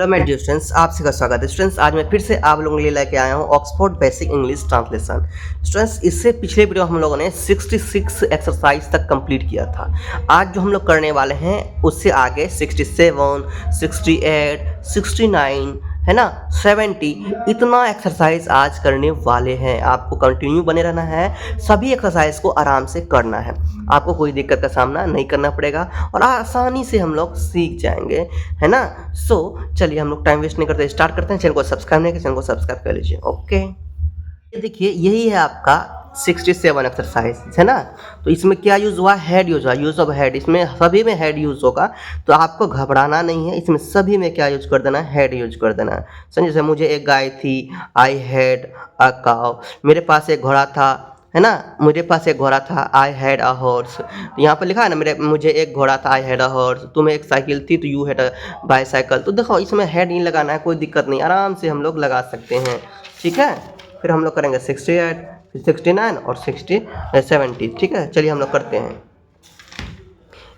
Hello my dear students, आप सभी का स्वागत है। स्टूडेंट्स, आज मैं फिर से आप लोगों के लिए लेके आया हूँ Oxford basic English translation. Students, इससे पिछले वीडियो हम लोगों ने 66 एक्सरसाइज तक कंप्लीट किया था। आज जो हम लोग करने वाले हैं उससे आगे 67, 68, 69 है ना, 70 इतना एक्सरसाइज आज करने वाले हैं। आपको कंटिन्यू बने रहना है, सभी एक्सरसाइज को आराम से करना है, आपको कोई दिक्कत का सामना नहीं करना पड़ेगा और आसानी से हम लोग सीख जाएंगे, है ना। सो चलिए हम लोग टाइम वेस्ट नहीं करते, स्टार्ट करते हैं। चैनल को सब्सक्राइब नहीं किया, चैनल को सब्सक्राइब कर लीजिए। ओके, ये देखिए यही है आपका 67 एक्सरसाइज, है ना। तो इसमें क्या यूज़ हुआ? हेड यूज़ हुआ, यूज़ ऑफ हेड। इसमें सभी में हेड यूज़ होगा, तो आपको घबराना नहीं है। इसमें सभी में क्या यूज कर देना है? हेड यूज कर देना है। समझे? जैसे मुझे एक गाय थी, आई हैड अ काउ। मेरे पास एक घोड़ा था, है ना, मेरे पास एक घोड़ा था, आई हैड अ हॉर्स। तो यहाँ पर लिखा है ना, मुझे एक घोड़ा था, आई हैड अ हॉर्स। तुम्हें एक साइकिल थी, तो यू हैड अ बाईसाइकिल। तो देखो इसमें हेड नहीं लगाना है, कोई दिक्कत नहीं, आराम से हम लोग लगा सकते हैं, ठीक है। फिर हम लोग करेंगे 68, फिर 69 और 70, ठीक है। चलिए हम लोग करते हैं।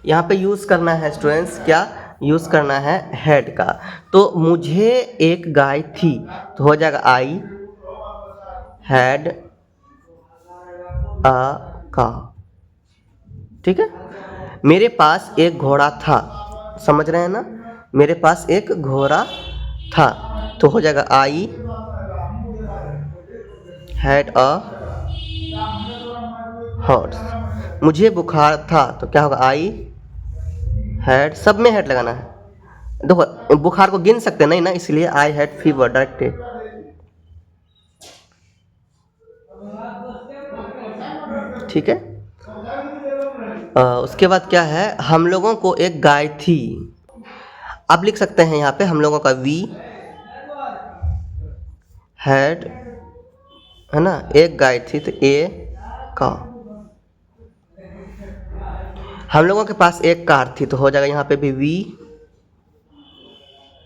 यहाँ पे यूज़ करना है स्टूडेंट्स, क्या यूज़ करना है? हेड का। तो मुझे एक गाय थी, तो हो जाएगा आई हैड अ काउ, ठीक है। मेरे पास एक घोड़ा था, समझ रहे हैं ना, मेरे पास एक घोड़ा था, तो हो जाएगा आई हैड अ हॉर्स। मुझे बुखार था, तो क्या होगा? आई हैड, सब में हेड लगाना है। देखो बुखार को गिन सकते नहीं ना, इसलिए आई हैड फीवर डायरेक्ट, ठीक है। उसके बाद क्या है? हम लोगों को एक गाय थी। अब लिख सकते हैं यहाँ पे हम लोगों का वी हैड, है ना, एक गाय थी, तो ए का। हम लोगों के पास एक कार थी, तो हो जाएगा यहाँ पे भी वी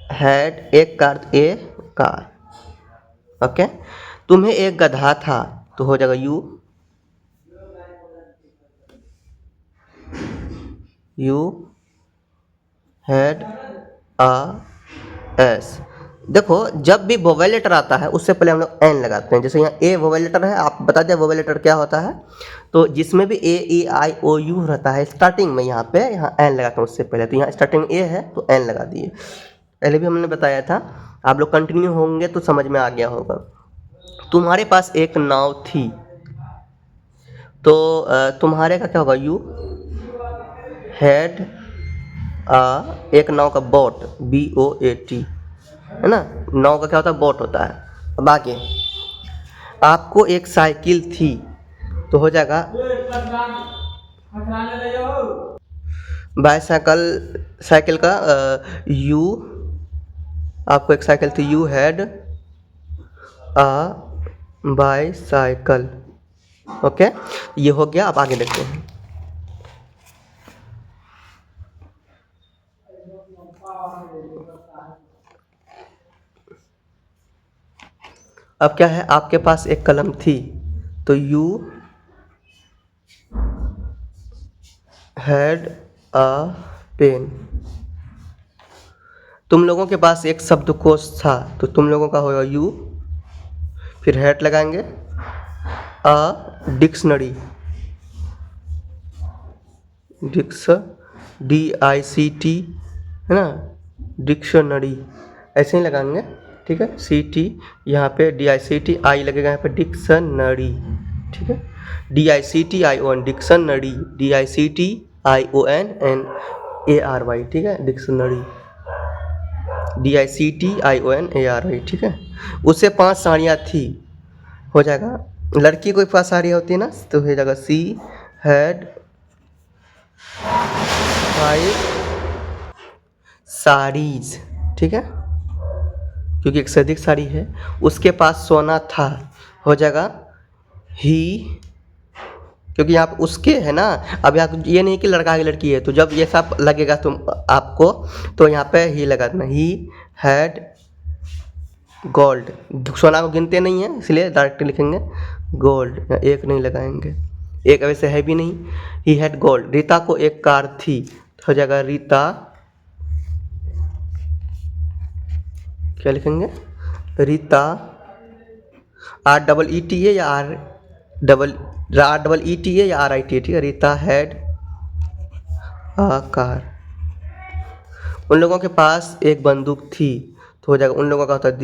हैड एक कार, ए कार। ओके। तुम्हें एक गधा था, तो हो जाएगा यू हैड अ एस। देखो जब भी वोवेल लेटर आता है उससे पहले हम लोग एन लगाते हैं। जैसे यहाँ ए वोवेल लेटर है, आप बता दें वोवेल लेटर क्या होता है। तो जिसमें भी ए ई आई ओ यू रहता है स्टार्टिंग में, यहाँ पे यहाँ एन लगाते हैं उससे पहले। तो यहाँ स्टार्टिंग ए है तो एन लगा दिए, पहले भी हमने बताया था। आप लोग कंटिन्यू होंगे तो समझ में आ गया होगा। तुम्हारे पास एक नाव थी, तो तुम्हारे का क्या होगा? यू हैड एक नाव का बोट, BOAT, है ना। नाव का क्या होता है? बोट होता है। अब आगे, आपको एक साइकिल थी, तो हो जाएगा बाईसाइकिल। साइकिल का यू, आपको एक साइकिल थी, you had a bicycle. Okay, ये हो गया। अब आगे देखते हैं। अब क्या है? आपके पास एक कलम थी, तो यू हैड अ पेन। तुम लोगों के पास एक शब्दकोश था, तो तुम लोगों का होगा यू, फिर हैड लगाएंगे, अ डिक्शनरी, DICT, है ना, डिक्शनरी, ऐसे ही लगाएंगे, ठीक है। CT यहाँ पे DICT, आई लगेगा यहाँ पे डिक्शनरी, ठीक है। DICTION डिक्शनरी, DICTIONARY, ठीक है, डिक्शनरी, DICTIONARY, ठीक है। उससे 5 साड़ियाँ थी, हो जाएगा। लड़की को 5 साड़ियाँ होती है ना, तो हो जाएगा सी हैड 5 साड़ीज, ठीक है, क्योंकि एक से अधिक साड़ी है। उसके पास सोना था, हो जाएगा ही, क्योंकि यहाँ पे उसके है ना। अब यहाँ ये नहीं कि लड़का की लड़की है, तो जब ये सब लगेगा तुम आपको, तो यहाँ पे ही लगा देना, ही हैड गोल्ड। सोना को गिनते नहीं है, इसलिए डायरेक्ट लिखेंगे गोल्ड, एक नहीं लगाएंगे, एक वैसे है भी नहीं। He had gold. रीता को एक कार थी, हो जाएगा रीता क्या लिखेंगे? Rita, R double E T A या R double E T A या आर आई टी ए, ठीक है। Rita had a car. उन लोगों के पास एक बंदूक थी, तो हो जाएगा उन लोगों का होता है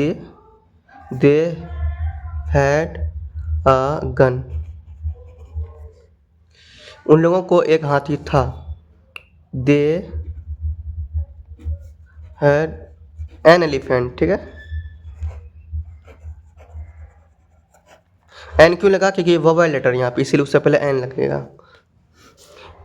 दे हैड अ गन। उन लोगों को एक हाथी था, दे हैड एन एलिफेंट, ठीक है। एन क्यों लगा? क्योंकि वर्बल लेटर यहाँ पे, इसीलिए उससे पहले एन लगेगा।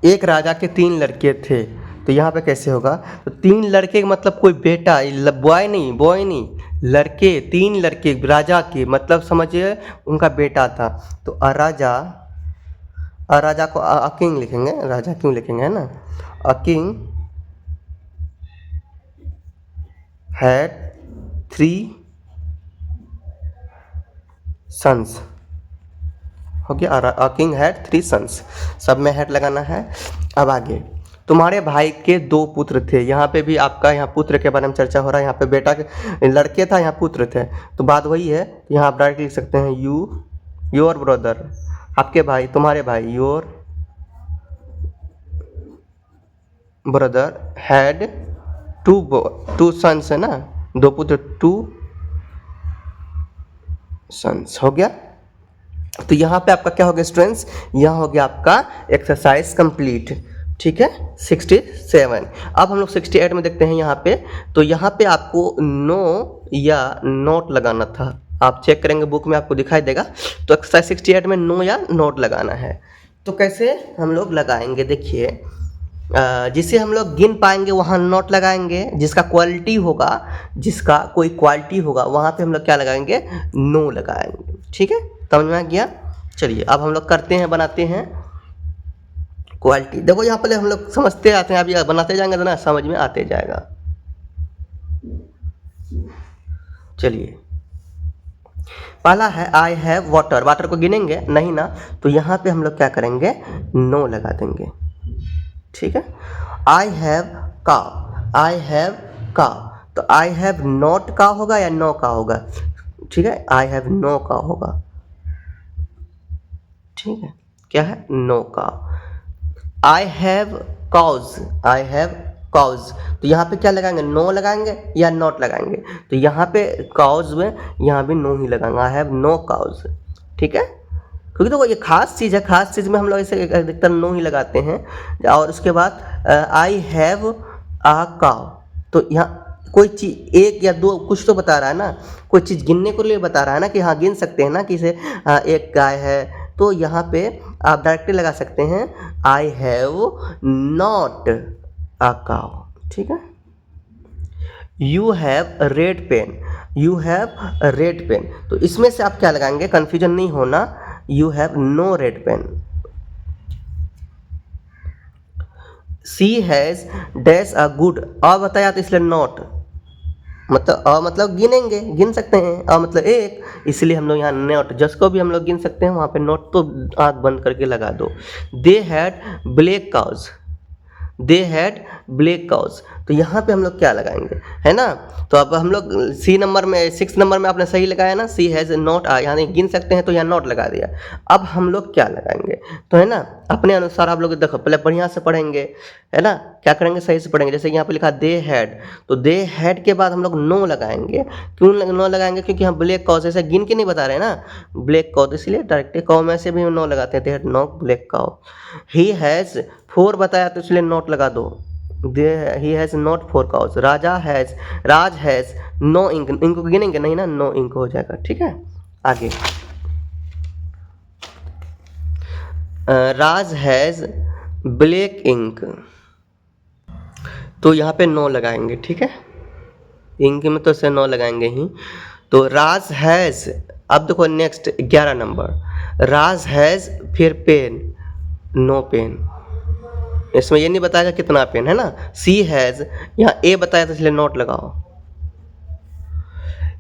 एक राजा के 3 लड़के थे, तो यहाँ पे कैसे होगा? तो 3 लड़के का मतलब कोई बेटा, बॉय नहीं, लड़के, 3 लड़के राजा के, मतलब समझिए उनका बेटा था। तो अराजा को अ किंग लिखेंगे, राजा क्यों लिखेंगे, है ना। अ किंग हैड 3 सन्स, हो गया। अ किंग हैड 3 सन्स, सब में हैड लगाना है। अब आगे, तुम्हारे भाई के 2 पुत्र थे। यहाँ पे भी आपका यहाँ पुत्र के बारे में चर्चा हो रहा है। यहाँ पे बेटा के लड़के था, यहाँ पुत्र थे, तो बात वही है। यहाँ आप डायरेक्ट लिख सकते हैं योर ब्रदर, आपके भाई, तुम्हारे भाई, योर ब्रदर हैड 2 सन्स, है ना, 2 पुत्र, 2 सन्स, हो गया। तो यहाँ पे आपका क्या हो गया स्टूडेंट्स? यहाँ हो गया आपका एक्सरसाइज कंप्लीट, ठीक है। 67। अब हम लोग 68 में देखते हैं यहाँ पे। तो यहाँ पे आपको नो या नोट लगाना था, आप चेक करेंगे बुक में आपको दिखाई देगा। तो एक्सरसाइज 68 में नो या नोट लगाना है। तो कैसे हम लोग लगाएंगे? देखिए, जिसे हम लोग गिन पाएंगे वहाँ नोट लगाएंगे, जिसका क्वालिटी होगा, जिसका कोई क्वालिटी होगा वहाँ पे हम लोग क्या लगाएंगे? नो लगाएंगे, ठीक है। समझ में आ गया? चलिए अब हम लोग करते हैं, बनाते हैं क्वालिटी। देखो यहाँ पहले हम लोग समझते आते हैं, अभी बनाते जाएंगे तो ना समझ में आते जाएगा। चलिए, पहला है आई हैव वाटर। वाटर को गिनेंगे नहीं ना, तो यहाँ पे हम लोग क्या करेंगे? नो लगा देंगे, ठीक है। आई हैव काव, आई हैव काव, तो आई हैव नॉट का होगा या नो का होगा? ठीक है, आई हैव नो का होगा, ठीक है। क्या है? नो का। I have cows, I have cows, तो यहाँ पे क्या लगाएंगे? नो लगाएंगे या नॉट लगाएंगे? तो यहाँ पे काउज में यहाँ भी नो ही लगाएंगे, आई हैव नो काउज, ठीक है। क्योंकि देखो ये खास चीज़ है, खास चीज़ में हम लोग इसे अधिकतर नो ही लगाते हैं। और उसके बाद आई हैव आ काव, तो यहाँ कोई चीज़ 1 या 2 कुछ तो बता रहा है ना, कोई चीज़ गिनने के लिए बता रहा है ना, कि हाँ गिन सकते हैं ना, कि इसे एक गाय है, तो यहाँ पे आप डायरेक्टली लगा सकते हैं I have not uh cow, ठीक है। You have red pen, you have red pen, तो इसमें से आप क्या लगाएंगे? कन्फ्यूजन नहीं होना, you have no red pen. She has dash a good, a बताया तो इसलिए नॉट, मतलब अ मतलब गिनेंगे, गिन सकते हैं, अ मतलब 1, इसलिए हम लोग यहाँ नॉट, जिसको भी हम लोग गिन सकते हैं वहाँ पे नॉट तो आँख बंद करके लगा दो। They had black cows, they had black cows, तो यहाँ पे हम लोग क्या लगाएंगे, है ना। तो अब हम लोग सी नंबर में, 6 नंबर में आपने सही लगाया ना, सी हैज़ नॉट, यहाँ गिन सकते हैं तो यहाँ नॉट लगा दिया। अब हम लोग क्या लगाएंगे? तो है ना, अपने अनुसार आप लोग देखो, पहले बढ़िया से पढ़ेंगे, है ना, क्या करेंगे? सही से पढ़ेंगे। जैसे यहाँ पे लिखा दे हैड, तो दे हैड के बाद हम लोग नो लगाएंगे। क्यों नो लगाएंगे? क्योंकि हम ब्लैक काउज ऐसे गिन के नहीं बता रहे हैं ना, ब्लैक काउज, इसलिए डायरेक्टली काउ में से भी नो लगाते हैं, they had no black cow. He has 4 बताया तो इसलिए नोट लगा दो, he has not 4 cows। Raj has no ink, ink को गिनेंगे नहीं ना, नो इंक हो जाएगा, ठीक है। आगे, राज हैज ब्लैक इंक, तो यहाँ पे नो लगाएंगे, ठीक है। इंक में तो से नो लगाएंगे ही। तो राज हैज, अब देखो नेक्स्ट 11 नंबर, राज हैज फिर पेन, नो पेन, इसमें ये नहीं बताएगा कितना पेन, है ना। सी हैज़, यहाँ ए बताया तो इसलिए नोट लगाओ।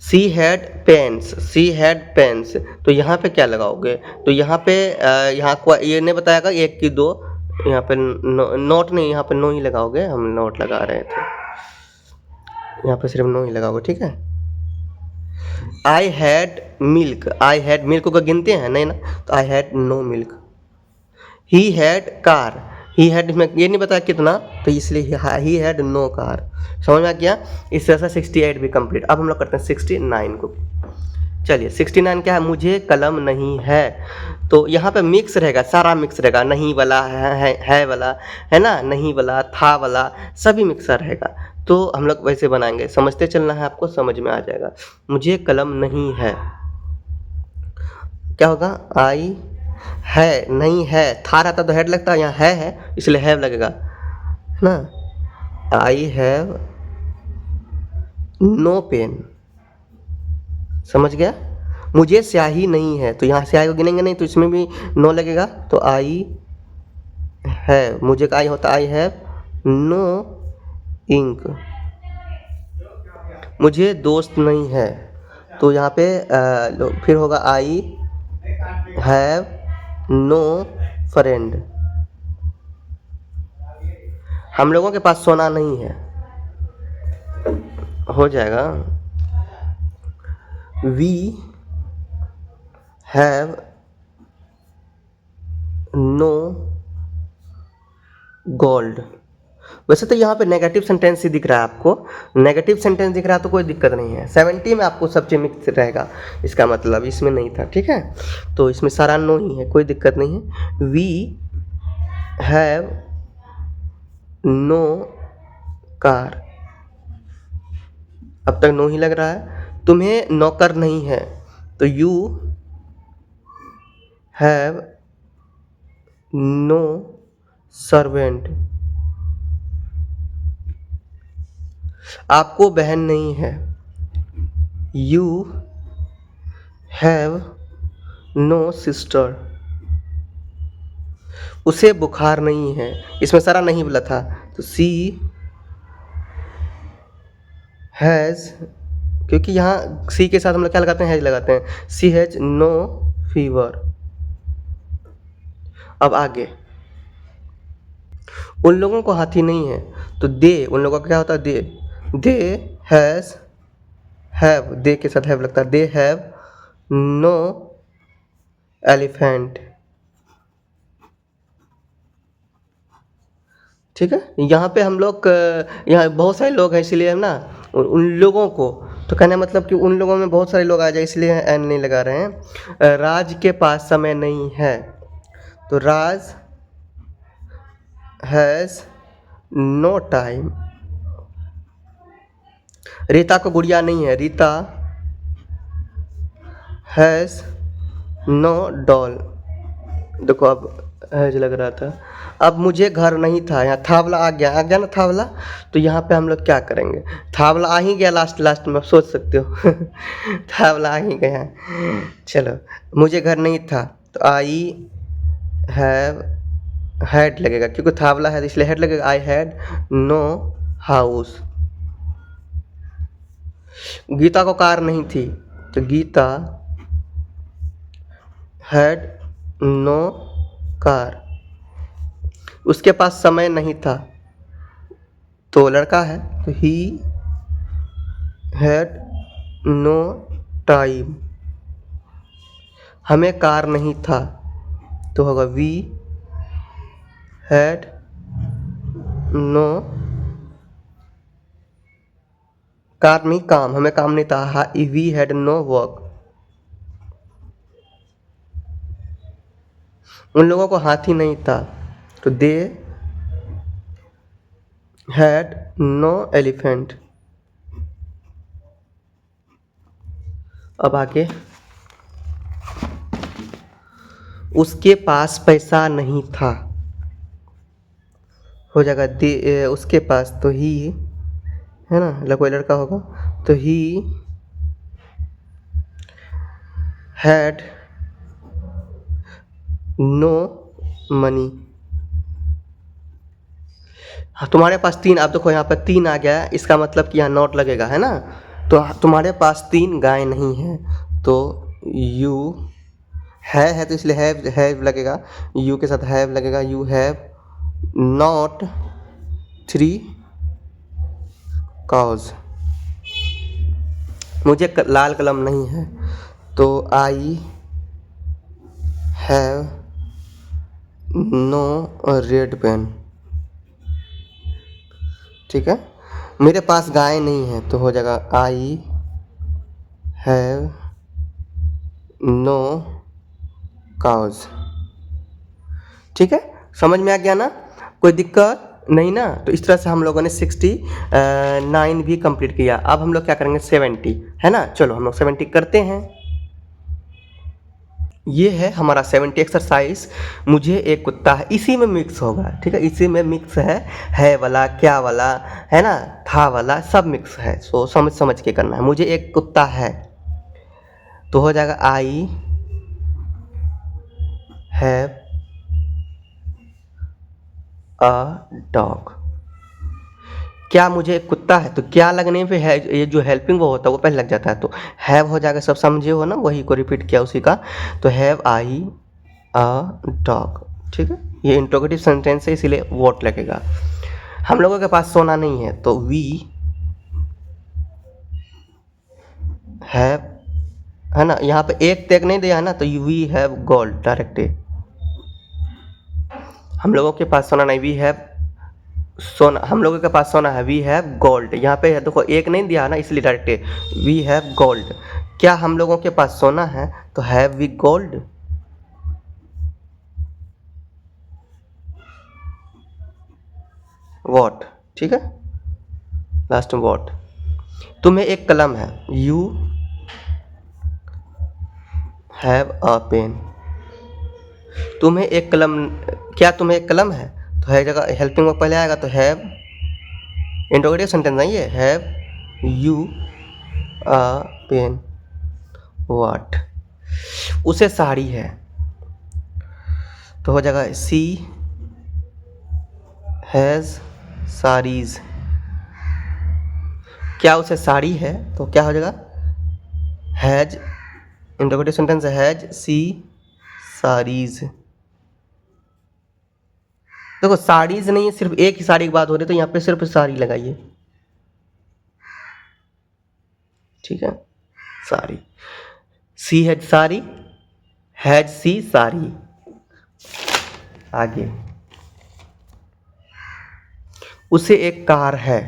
She had pens, she had pens, तो यहाँ पे क्या लगाओगे? तो यहाँ पे यहाँ ये नहीं बताएगा 1 की 2, यहाँ पे नोट नहीं, यहाँ पे नो ही लगाओगे, हम नोट लगा रहे थे, यहाँ पे सिर्फ नो ही लगाओगे, ठीक है। I had milk, I had milk को गिनते हैं नहीं ना, तो I had no milk. He had car, he had में ये नहीं बताया कितना, तो इसलिए ही हैड नो कार। समझ में आ गया। इस तरह से 68 भी कंप्लीट। अब हम लोग करते हैं 69 को। चलिए 69 क्या है, मुझे कलम नहीं है। तो यहाँ पे मिक्स रहेगा, सारा मिक्स रहेगा, नहीं वाला है वाला, है ना, नहीं वाला, था वाला, सभी मिक्सर रहेगा। तो हम लोग वैसे बनाएंगे, समझते चलना है, आपको समझ में आ जाएगा। मुझे कलम नहीं है, क्या होगा, आई है, नहीं है, था रहता तो हेड लगता, यहाँ है इसलिए हैव लगेगा, है ना। आई हैव नो पेन, समझ गया। मुझे स्याही नहीं है, तो यहाँ स्याही को गिनेंगे नहीं, तो इसमें भी नो लगेगा, तो आई है, मुझे का आई होता, आई हैव नो इंक। मुझे दोस्त नहीं है, तो यहाँ पे फिर होगा आई हैव नो फ्रेंड। हम लोगों के पास सोना नहीं है, हो जाएगा वी हैव नो गोल्ड। वैसे तो यहाँ पे नेगेटिव सेंटेंस ही दिख रहा है आपको, नेगेटिव सेंटेंस दिख रहा है तो कोई दिक्कत नहीं है। 70 में आपको सब चीज मिक्स रहेगा, इसका मतलब इसमें नहीं था, ठीक है। तो इसमें सारा नो ही है, कोई दिक्कत नहीं है। वी हैव नो कार, अब तक नो ही लग रहा है। तुम्हें नौकर नहीं है, तो यू हैव नो सर्वेंट। आपको बहन नहीं है, यू हैव नो सिस्टर। उसे बुखार नहीं है, इसमें सारा नहीं बोला था, तो सी हैज़, क्योंकि यहाँ सी के साथ हम लोग क्या लगाते हैं, हैज लगाते हैं, सी हैज नो फीवर। अब आगे, उन लोगों को हाथी नहीं है, तो दे, उन लोगों का क्या होता है, दे हैज़ हैव, दे के साथ हैव लगता है, दे हैव नो एलिफेंट। ठीक है, यहाँ पे हम लोग यहाँ बहुत सारे लोग हैं, इसलिए हम ना उन लोगों को, तो कहने का मतलब कि उन लोगों में बहुत सारे लोग आ जाए, इसलिए एन नहीं लगा रहे हैं। राज के पास समय नहीं है, तो राज हैज़ नो टाइम। रीता को गुड़िया नहीं है, रीता हैज़ नो डॉल। देखो अब हैज लग रहा था। अब मुझे घर नहीं था, यहाँ था वाला आ गया ना था वाला, तो यहाँ पे हम लोग क्या करेंगे, था वाला आ ही गया लास्ट में, सोच सकते हो था वाला आ ही गया। चलो, मुझे घर नहीं था, तो आई हैव हैड लगेगा, क्योंकि था वाला है इसलिए हैड लगेगा। I had no house. Gita को कार नहीं थी, तो गीता हैड नो कार। उसके पास समय नहीं था, तो लड़का है, तो ही हैड नो टाइम। हमें कार नहीं था, तो होगा वी हैड नो कार, नहीं काम, हमें काम नहीं था, वी हैड नो वर्क। उन लोगों को हाथी नहीं था, तो दे हैड नो एलिफेंट। अब आगे, उसके पास पैसा नहीं था, हो जाएगा दे, उसके पास, तो ही है ना, कोई लड़का होगा, तो ही हैड नो मनी। हाँ, तुम्हारे पास 3, आप देखो यहाँ पर 3 आ गया, इसका मतलब कि यहाँ नॉट लगेगा, है ना। तो तुम्हारे पास 3 गाय नहीं है, तो यू है तो इसलिए हैव लगेगा, यू के साथ हैव लगेगा, यू हैव नॉट 3 काउज। मुझे लाल कलम नहीं है, तो I have no red pen. ठीक है। मेरे पास गाय नहीं है, तो हो जाएगा आई हैव नो काउज। ठीक है, समझ में आ गया ना, कोई दिक्कत नहीं ना। तो इस तरह से हम लोगों ने 69 भी कंप्लीट किया। अब हम लोग क्या करेंगे 70, है ना। चलो हम लोग 70 करते हैं। ये है हमारा 70 एक्सरसाइज। मुझे एक कुत्ता है, इसी में मिक्स होगा। ठीक है, इसी में मिक्स है वाला, क्या वाला, है ना, था वाला, सब मिक्स है। सो समझ समझ के करना है। मुझे एक कुत्ता है, तो हो जाएगा आई हैव अ डॉग। क्या मुझे एक कुत्ता है, तो क्या लगने पे है, ये जो हेल्पिंग वो होता है वो पहले लग जाता है, तो हैव हो जाएगा। सब समझे हो ना, वही को रिपीट किया उसी का। तो हैव आई अ डॉग। ठीक है, ये इंट्रोगेटिव सेंटेंस है, इसीलिए वॉट लगेगा। हम लोगों के पास सोना नहीं है, तो वी हैव, है ना, यहाँ पे एक टैग नहीं दिया है ना, तो वी हैव गोल्ड डायरेक्ट। हम लोगों के पास सोना नहीं, वी हैव सोना, हम लोगों के पास सोना है, वी हैव गोल्ड। यहाँ पे है देखो, एक नहीं दिया ना, इसलिए डायरेक्ट वी हैव गोल्ड। क्या हम लोगों के पास सोना है, तो हैव वी गोल्ड। वॉट। ठीक है, लास्ट में वॉट। तुम्हें एक कलम है, यू हैव अ पेन। तुम्हें एक कलम, क्या तुम्हें एक कलम है, तो है जगह हेल्पिंग वर्ब पहले आएगा, तो हैव इंट्रोगेटिव सेंटेंस नहीं है, have you a pen what. उसे साड़ी है, तो हो जाएगा सी हैज़ साड़ीज। क्या उसे साड़ी है, तो क्या हो जाएगा has, interrogative sentence has C saris. देखो साड़ीज नहीं है, सिर्फ एक ही साड़ी की बात हो रही है, तो यहाँ पे सिर्फ साड़ी लगाइए। ठीक है, साड़ी, सी has sari, has C sari. आगे, उसे एक कार है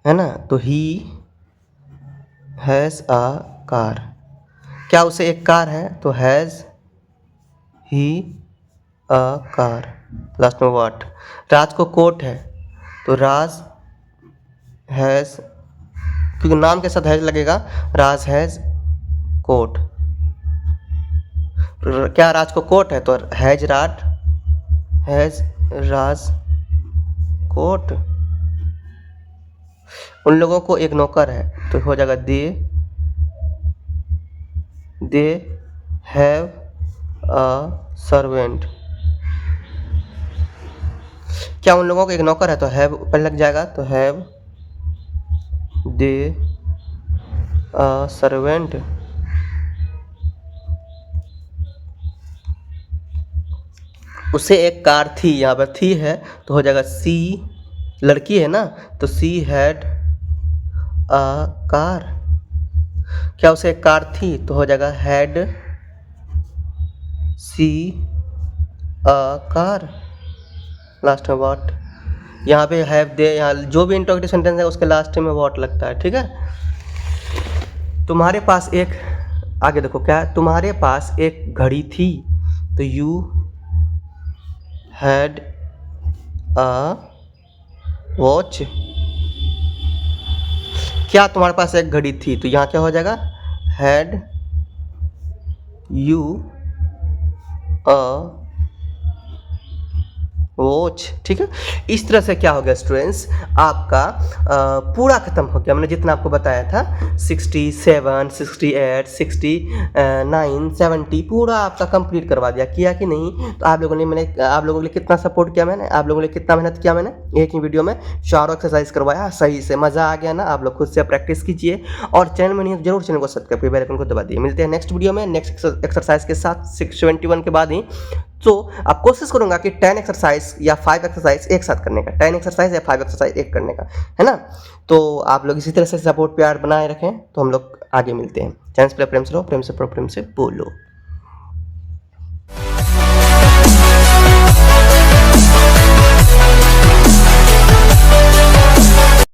ना, तो ही हैज़ अ कार। क्या उसे एक कार है, तो has he a car. Last में व्हाट। राज को कोट है, तो राज हैज़, क्योंकि नाम के साथ हैज लगेगा, राज हैज़ कोट। क्या राज को कोट है, तो हैज राज कोट। उन लोगों को एक नौकर है, तो हो जाएगा दे हैव अ सर्वेंट। क्या उन लोगों को एक नौकर है, तो हैव पहले लग जाएगा, तो हैव दे अ सर्वेंट। उसे एक कार थी, यहाँ पर थी है, तो हो जाएगा सी, लड़की है ना, तो सी हैड अ कार। क्या उसे एक कार थी, तो हो जाएगा had she a car. Last में व्हाट। यहाँ पे हैव दे, यहाँ जो भी इंट्रोगेटिव सेंटेंस है उसके लास्ट में व्हाट लगता है। ठीक है, तुम्हारे पास एक, आगे देखो क्या, तुम्हारे पास एक घड़ी थी, तो यू हैड अ वॉच। क्या तुम्हारे पास एक घड़ी थी, तो यहाँ क्या हो जाएगा हैड यू अ वॉच। ठीक है, इस तरह से क्या हो गया स्टूडेंट्स, आपका पूरा खत्म हो गया। मैंने जितना आपको बताया था 67, 68, 69, 70 पूरा आपका कंप्लीट करवा दिया। किया कि नहीं, तो आप लोगों ने, मैंने आप लोगों के लिए कितना सपोर्ट किया, मैंने आप लोगों के लिए कितना मेहनत किया, मैंने एक ही वीडियो में चारों एक्सरसाइज करवाया सही से। मज़ा आ गया ना, आप लोग खुद से प्रैक्टिस कीजिए, और चैनल में नहीं जरूर चैनल को सब्सक्राइब करके बेल आइकन को दबा दिए। मिलते हैं नेक्स्ट वीडियो में नेक्स्ट एक्सरसाइज के साथ 671 के बाद ही। तो अब कोशिश करूंगा कि 10 एक्सरसाइज या 5 एक्सरसाइज एक साथ करने का, 10 एक्सरसाइज या 5 एक्सरसाइज एक करने का, है ना। तो आप लोग इसी तरह से सपोर्ट प्यार बनाए रखें, तो हम लोग आगे मिलते हैं। चैनल पर प्रेम से रहो, प्रेम से पढ़ो, प्रेम से बोलो।